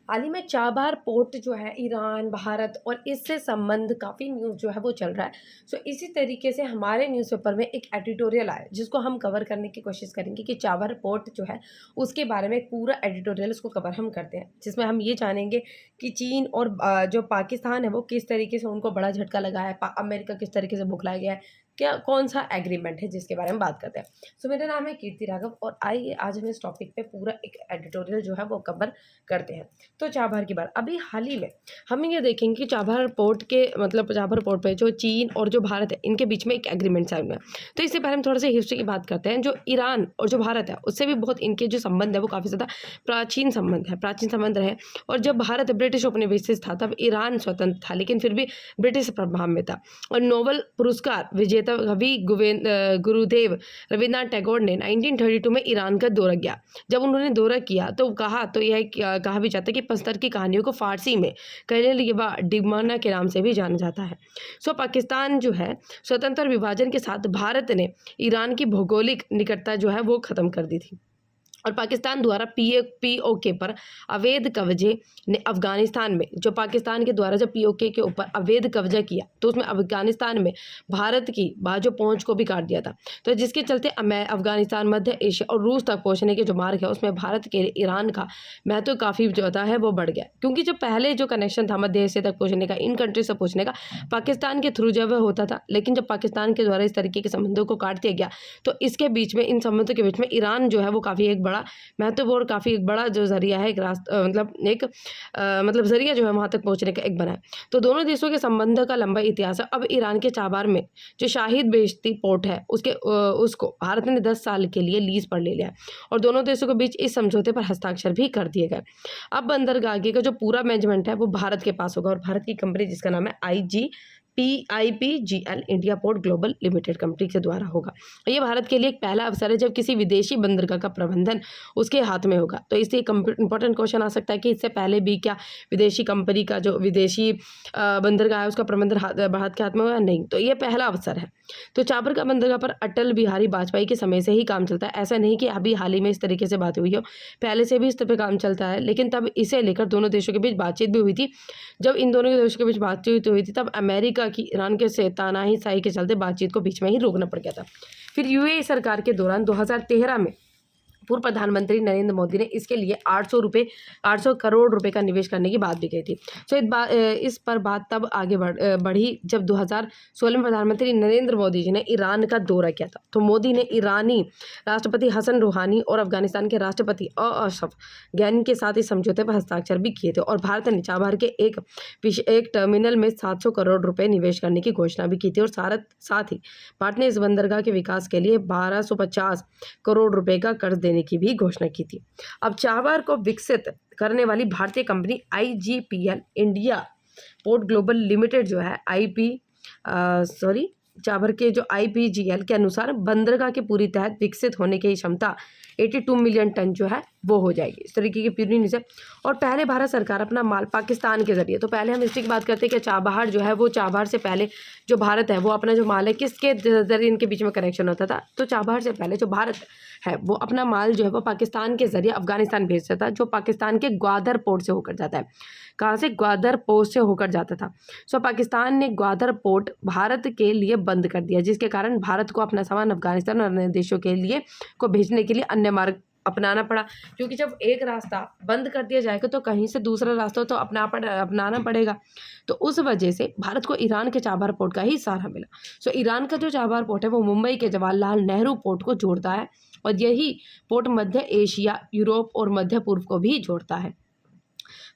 हाल ही में Chabahar port जो है ईरान, भारत और इससे संबंध काफ़ी न्यूज़ जो है वो चल रहा है। सो इसी तरीके से हमारे न्यूज़पेपर में एक एडिटोरियल आया जिसको हम कवर करने की कोशिश करेंगे कि चाबहार पोर्ट जो है उसके बारे में एक पूरा एडिटोरियल उसको कवर हम करते हैं। जिसमें हम ये जानेंगे कि चीन और जो पाकिस्तान है वो किस तरीके से उनको बड़ा झटका लगा है, अमेरिका किस तरीके से बुखलाया गया है, क्या कौन-सा एग्रीमेंट है जिसके बारे में बात करते हैं। सो मेरा नाम है कीर्ति राघव और आइए आज हम इस टॉपिक पे पूरा एक एडिटोरियल जो है वो कवर करते हैं। तो चाबहार की बात अभी हाल ही में हम ये देखेंगे कि चाबहार पोर्ट के मतलब चाबहार पोर्ट पे जो चीन और जो भारत है इनके बीच में एक एग्रीमेंट साइन हुआ है। तो इससे पहले हम थोड़ा सा हिस्ट्री की बात करते हैं। जो ईरान और जो भारत है उससे भी बहुत इनके जो संबंध है वो काफ़ी ज़्यादा प्राचीन संबंध रहे। और जब भारत ब्रिटिश उपनिवेशित था तब ईरान स्वतंत्र था लेकिन फिर भी ब्रिटिश प्रभाव में था। और नोबेल पुरस्कार विजेता कवि गुरुदेव रविन्द्रनाथ टैगोर ने 1932 में ईरान का दौरा किया। जब उन्होंने दौरा किया तो यह कहा भी जाता है कि पस्तर की कहानियों को फारसी में कलेलिबा डिमाना के नाम से भी जाना जाता है। सो पाकिस्तान जो है स्वतंत्र विभाजन के साथ भारत ने ईरान की भौगोलिक निकटता जो है वो खत्म कर दी थी। और पाकिस्तान द्वारा पीओके पर अवैध कब्जे ने अफगानिस्तान में जो पाकिस्तान के द्वारा जब पीओके के ऊपर अवैध कब्जा किया तो उसमें अफगानिस्तान में भारत की बाजू पहुंच को भी काट दिया था। तो जिसके चलते अफगानिस्तान, मध्य एशिया और रूस तक पहुंचने के जो मार्ग है उसमें भारत के लिए ईरान का महत्व काफ़ी जो होता है वो बढ़ गया, क्योंकि जो पहले जो कनेक्शन था मध्य एशिया तक पहुँचने का, इन कंट्री से पहुँचने का पाकिस्तान के थ्रू जब होता था, लेकिन जब पाकिस्तान के द्वारा इस तरीके के संबंधों को काट दिया गया तो इसके बीच में, इन संबंधों के बीच में ईरान जो है वो काफ़ी एक बड़ा महत्वपूर्ण, काफ़ी एक बड़ा जो ज़रिया है, एक रास्ता मतलब ज़रिया जो है वहाँ तक पहुँचने का एक बना है। तो दोनों देशों के संबंध का लंबा इतिहास है। अब ईरान के चाबार में जो शाहिद बेहश्ती पोर्ट है उसको भारत ने 10 साल के लिए लीज पर ले लिया है और दोनों देशों के बीच इस समझौते पर हस्ताक्षर भी कर दिए गए। अब बंदरगाह का जो पूरा मैनेजमेंट है वो भारत के पास होगा और भारत की कंपनी जिसका नाम है IPGL India port global limited company के द्वारा होगा। ये भारत के लिए एक पहला अवसर है जब किसी विदेशी बंदरगाह का प्रबंधन उसके हाथ में होगा। तो इससे इंपॉर्टेंट क्वेश्चन आ सकता है कि इससे पहले भी क्या विदेशी कंपनी का जो विदेशी बंदरगाह है उसका प्रबंधन भारत के हाथ में होगा? नहीं, तो ये पहला अवसर है। तो चाबर का बंदरगाह पर अटल बिहारी वाजपेयी के समय से ही काम चलता है। ऐसा नहीं कि अभी हाल ही में इस तरीके से बात हुई हो, पहले से भी इस पर काम चलता है। लेकिन तब इसे लेकर दोनों देशों के बीच बातचीत भी हुई थी। जब इन दोनों देशों के बीच बातचीत हुई थी तब अमेरिका की ईरान के से तानाशाही के चलते बातचीत को बीच में ही रोकना पड़ गया था। फिर यूएई सरकार के दौरान 2013 में पूर्व प्रधानमंत्री नरेंद्र मोदी ने इसके लिए 800 करोड़ रुपए का निवेश करने की बात भी कही थी। सो इस पर बात तब आगे बढ़ी जब 2016 में प्रधानमंत्री नरेंद्र मोदी जी ने ईरान का दौरा किया था। तो मोदी ने ईरानी राष्ट्रपति हसन रूहानी और अफगानिस्तान के राष्ट्रपति अशरफ गनी के साथ इस समझौते पर हस्ताक्षर भी किए थे और भारत ने चाबहार के एक टर्मिनल में 700 करोड़ रुपए निवेश करने की घोषणा भी की थी। और साथ ही भारत ने इस बंदरगाह के विकास के लिए 1250 करोड़ रुपए का कर्ज देने की भी घोषणा की थी। अब चाबहार को विकसित करने वाली भारतीय company IGPL India port global limited जो है चाबहार के जो IPGL के अनुसार बंदरगाह के पूरी तहत विकसित होने की क्षमता 82 मिलियन टन जो है वो हो जाएगी। इस तरीके की पूरी न्यूज़ है। और पहले भारत सरकार अपना माल पाकिस्तान के जरिए, तो पहले हम इसकी बात करते हैं कि चाबहार जो है वो चाबहार से पहले जो भारत है वो अपना जो माल है किसके जरिए इनके बीच में कनेक्शन होता था। तो चाबहार से पहले जो भारत है वो अपना माल जो है वो पाकिस्तान के जरिए अफगानिस्तान भेजता था, जो पाकिस्तान के ग्वादर पोर्ट से होकर जाता है। कहाँ से? ग्वादर पोर्ट से होकर जाता था। सो पाकिस्तान ने ग्वादर पोर्ट भारत के लिए बंद कर दिया, जिसके कारण भारत को अपना सामान अफगानिस्तान और अन्य देशों के लिए को भेजने के लिए अन्य मार्ग अपनाना पड़ा, क्योंकि जब एक रास्ता बंद कर दिया जाएगा तो कहीं से दूसरा रास्ता तो अपनाना पड़ेगा। तो उस वजह से भारत को ईरान के चाबहार पोर्ट का ही सहारा मिला। सो ईरान का जो चाबहार पोर्ट है वो मुंबई के जवाहरलाल नेहरू पोर्ट को जोड़ता है और यही पोर्ट मध्य एशिया, यूरोप और मध्य पूर्व को भी जोड़ता है।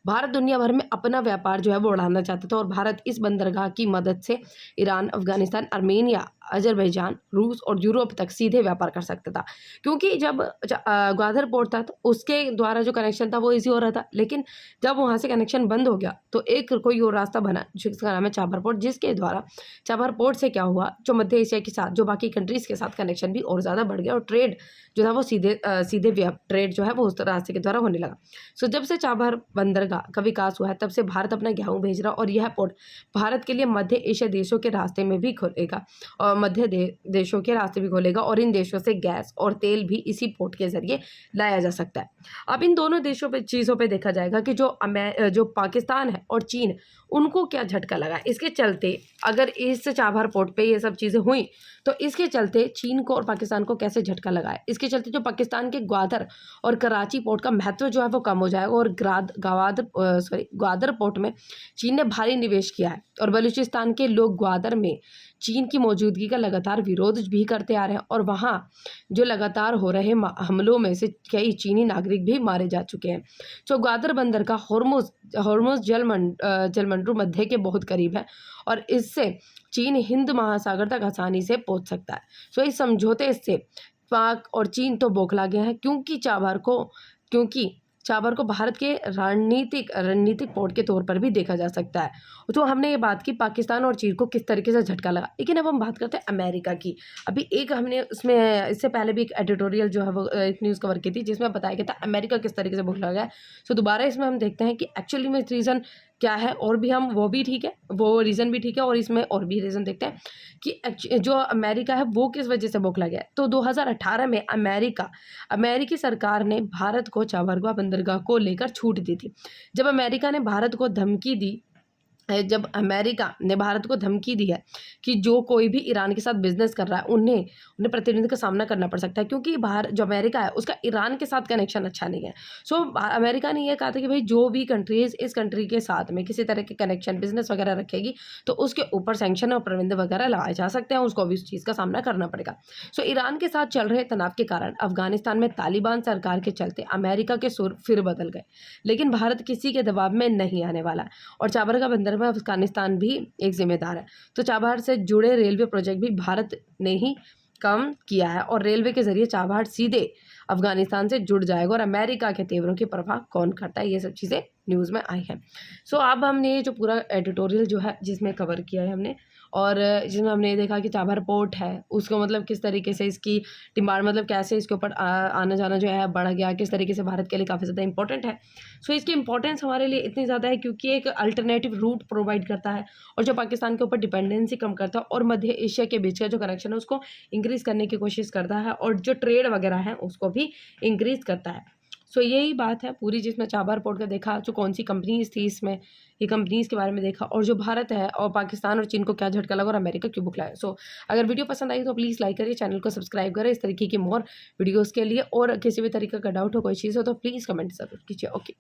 भारत दुनिया भर में अपना व्यापार जो है वो बढ़ाना चाहता था और भारत इस बंदरगाह की मदद से ईरान, अफगानिस्तान, आर्मेनिया, अजरबैजान, रूस और यूरोप तक सीधे व्यापार कर सकता था, क्योंकि जब ग्वादर पोर्ट था तो उसके द्वारा जो कनेक्शन था वो इजी हो रहा था। लेकिन जब वहाँ से कनेक्शन बंद हो गया तो एक कोई और रास्ता बना जिसका नाम है चाबहार पोर्ट, जिसके द्वारा चाबहार पोर्ट से क्या हुआ, जो मध्य एशिया के साथ, जो बाकी कंट्रीज़ के साथ कनेक्शन भी और ज़्यादा बढ़ गया और ट्रेड जो था वो सीधे ट्रेड जो है वो उस रास्ते के द्वारा होने लगा। सो जब से चाबहार बंदरगाह का विकास हुआ है तब से भारत अपना गेहूँ भेज रहा और यह पोर्ट भारत के लिए मध्य एशिया देशों के रास्ते में भी खुलेगा और मध्य देशों के रास्ते भी खोलेगा और इन देशों से गैस और तेल भी इसी पोर्ट के ज़रिए लाया जा सकता है। अब इन दोनों देशों पे चीज़ों पे देखा जाएगा कि जो पाकिस्तान है और चीन, उनको क्या झटका लगा। इसके चलते अगर इस चाबहार पोर्ट पे ये सब चीज़ें हुई तो इसके चलते चीन को और पाकिस्तान को कैसे झटका लगा है। इसके चलते जो पाकिस्तान के ग्वादर और कराची पोर्ट का महत्व जो है वो कम हो जाएगा और ग्वादर पोर्ट में चीन ने भारी निवेश किया है और बलूचिस्तान के लोग ग्वादर में चीन की मौजूदगी का लगातार विरोध भी करते आ रहे हैं और वहाँ जो लगातार हो रहे हमलों में से कई चीनी नागरिक भी मारे जा चुके हैं। तो ग्वादर बंदर का हॉर्मुज जलमंडू मध्य के बहुत करीब है और इससे चीन हिंद महासागर तक आसानी से पहुंच सकता है। सो इस समझौते से पाक और चीन तो बौखला गए हैं क्योंकि चाबर को भारत के रणनीतिक पोर्ट के तौर पर भी देखा जा सकता है। तो हमने ये बात की पाकिस्तान और चीन को किस तरीके से झटका लगा, लेकिन अब हम बात करते हैं अमेरिका की। अभी एक हमने उसमें इससे पहले भी एक एडिटोरियल जो है वो एक न्यूज़ कवर की थी जिसमें बताया गया था अमेरिका किस तरीके से बौखला गया है। सो दोबारा इसमें हम देखते हैं कि एक्चुअली में रीज़न क्या है और भी हम वो भी ठीक है, वो रीज़न भी ठीक है और इसमें और भी रीज़न देखते हैं कि जो अमेरिका है वो किस वजह से बौखला गया है। तो 2018 में अमेरिकी सरकार ने भारत को चाबहार बंदरगाह को लेकर छूट दी थी। जब अमेरिका ने भारत को धमकी दी है कि जो कोई भी ईरान के साथ बिजनेस कर रहा है उन्हें प्रतिनिधि का सामना करना पड़ सकता है क्योंकि जो अमेरिका है उसका ईरान के साथ कनेक्शन अच्छा नहीं है। सो अमेरिका ने यह कहा था कि भाई जो भी कंट्रीज इस कंट्री के साथ में किसी तरह के कनेक्शन बिजनेस वगैरह रखेगी तो उसके ऊपर सैंक्शन और प्रतिबंध वगैरह लगाए जा सकते हैं, उसको भी उस चीज़ का सामना करना पड़ेगा। सो ईरान के साथ चल रहे तनाव के कारण अफगानिस्तान में तालिबान सरकार के चलते अमेरिका के सुर फिर बदल गए, लेकिन भारत किसी के दबाव में नहीं आने वाला है और चाबहार का बंदर में अफगानिस्तान भी एक जिम्मेदार है। तो चाबहार से जुड़े रेलवे प्रोजेक्ट भी भारत ने ही कम किया है और रेलवे के जरिए चाबहार सीधे अफगानिस्तान से जुड़ जाएगा और अमेरिका के तेवरों की परवाह कौन करता है, ये सब चीज़ें न्यूज़ में आई हैं। सो अब हमने ये जो पूरा एडिटोरियल जो है जिसमें कवर किया है हमने और जिसमें हमने देखा कि चाबहार पोर्ट है उसको मतलब किस तरीके से इसकी डिमांड मतलब कैसे इसके ऊपर आना जाना जो है बढ़ गया, किस तरीके से भारत के लिए काफ़ी ज़्यादा इंपॉर्टेंट है। सो इसकी इंपॉर्टेंस हमारे लिए इतनी ज़्यादा है क्योंकि एक अल्टरनेटिव रूट प्रोवाइड करता है और जो पाकिस्तान के ऊपर डिपेंडेंसी कम करता है और मध्य एशिया के बीच का जो कनेक्शन है उसको इंक्रीज़ करने की कोशिश करता है और जो ट्रेड वगैरह है उसको भी इंक्रीज़ करता है। सो यही बात है पूरी जिसमें चाबहार पोर्ट का देखा, जो कौन सी कंपनीज़ थी इसमें, ये कंपनीज़ के बारे में देखा और जो भारत है और पाकिस्तान और चीन को क्या झटका लगा और अमेरिका क्यों बुकलाया। सो अगर वीडियो पसंद आई तो प्लीज़ लाइक करिए, चैनल को सब्सक्राइब करें इस तरीके की मोर वीडियोज़ के लिए और किसी भी तरीके का डाउट हो कोई चीज़ हो तो प्लीज़ कमेंट ज़रूर कीजिए। ओके।